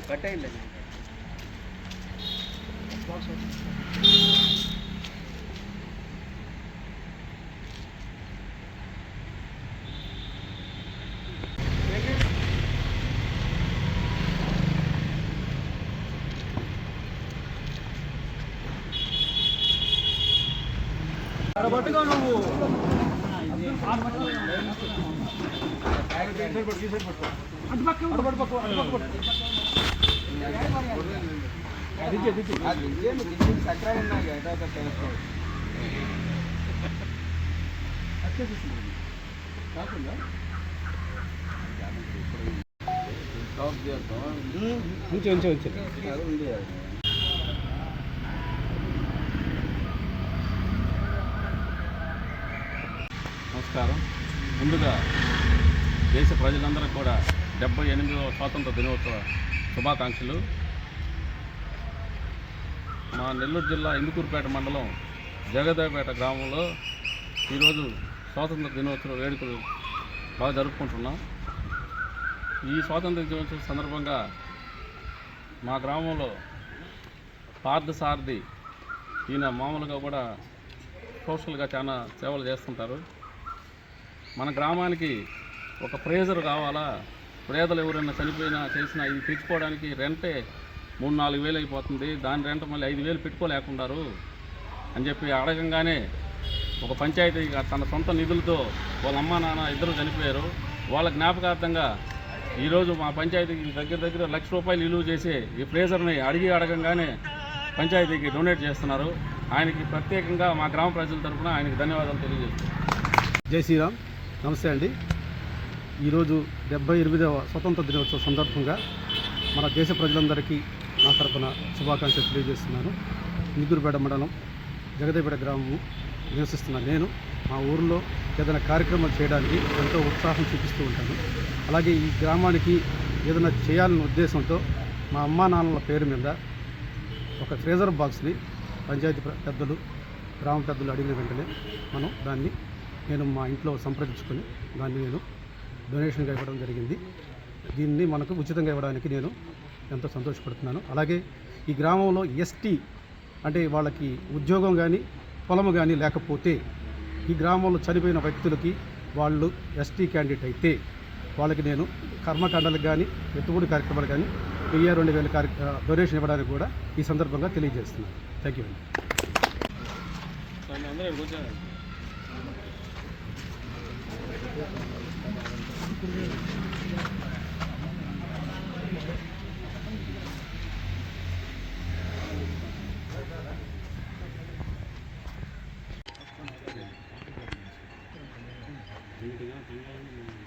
కట్టేయండి. పట్టుకో నువ్వు సక్రమం ఉన్నాయి కాకుండా నమస్కారం. ముందుగా దేశ ప్రజలందరికీ కూడా 78వ స్వాతంత్ర దినోత్సవ శుభాకాంక్షలు. మా నెల్లూరు జిల్లా ఇందుకూరుపేట మండలం జగదేవపేట గ్రామంలో ఈరోజు స్వాతంత్ర దినోత్సవ వేడుకలు బాగా జరుపుకుంటున్నాం. ఈ స్వాతంత్ర దినోత్సవం సందర్భంగా మా గ్రామంలో పార్థసారథి ఈయన మామూలుగా కూడా సోషల్గా చాలా సేవలు చేస్తుంటారు. మన గ్రామానికి ఒక ఫ్రేజర్ కావాలా, పేదలు ఎవరైనా చనిపోయినా చేసినా ఇది తెచ్చుకోవడానికి రెంటే 3-4 వేలు అయిపోతుంది, దాని రెంట మళ్ళీ 5 వేలు పెట్టుకోలేకున్నారు అని చెప్పి అడగంగానే ఒక పంచాయతీ తన సొంత నిధులతో వాళ్ళ అమ్మా నాన్న ఇద్దరు చనిపోయారు. వాళ్ళ జ్ఞాపకార్థంగా ఈరోజు మా పంచాయతీకి దగ్గర ₹1 లక్ష విలువ చేసి ఈ ఫ్రేజర్ని అడగంగానే పంచాయతీకి డొనేట్ చేస్తున్నారు. ఆయనకి ప్రత్యేకంగా మా గ్రామ ప్రజల తరఫున ఆయనకి ధన్యవాదాలు తెలియజేస్తున్నాం. జై శ్రీరామ్. నమస్తే అండి. ఈరోజు 78వ స్వతంత్ర దినోత్సవం సందర్భంగా మన దేశ ప్రజలందరికీ నా తరపున శుభాకాంక్షలు తెలియజేస్తున్నాను. ఇందుకూరుపేట మండలం జగదేవపేట గ్రామము నివసిస్తున్న నేను మా ఊరిలో ఏదైనా కార్యక్రమాలు చేయడానికి ఎంతో ఉత్సాహం చూపిస్తూ ఉంటాను. అలాగే ఈ గ్రామానికి ఏదైనా చేయాలనే ఉద్దేశంతో మా అమ్మా నాన్నల పేరు మీద ఒక ఫ్రేజర్ బాక్స్ని పంచాయతీ పెద్దలు గ్రామ పెద్దలు అడిగిన వెంటనే నేను మా ఇంట్లో సంప్రదించుకొని దాన్ని నేను డొనేషన్గా ఇవ్వడం జరిగింది. దీన్ని మనకు ఉచితంగా ఇవ్వడానికి నేను ఎంతో సంతోషపడుతున్నాను. అలాగే ఈ గ్రామంలో ఎస్టీ అంటే వాళ్ళకి ఉద్యోగం కానీ పొలము కానీ లేకపోతే ఈ గ్రామంలో చనిపోయిన వ్యక్తులకి వాళ్ళు ఎస్టీ క్యాండిడేట్ అయితే వాళ్ళకి నేను కర్మకాండలకు కానీ ఎత్తుబడి కార్యక్రమాలు కానీ 1000-2000 డొనేషన్ ఇవ్వడానికి కూడా ఈ సందర్భంగా తెలియజేస్తున్నాను. థ్యాంక్ యూ అండి. Tinggal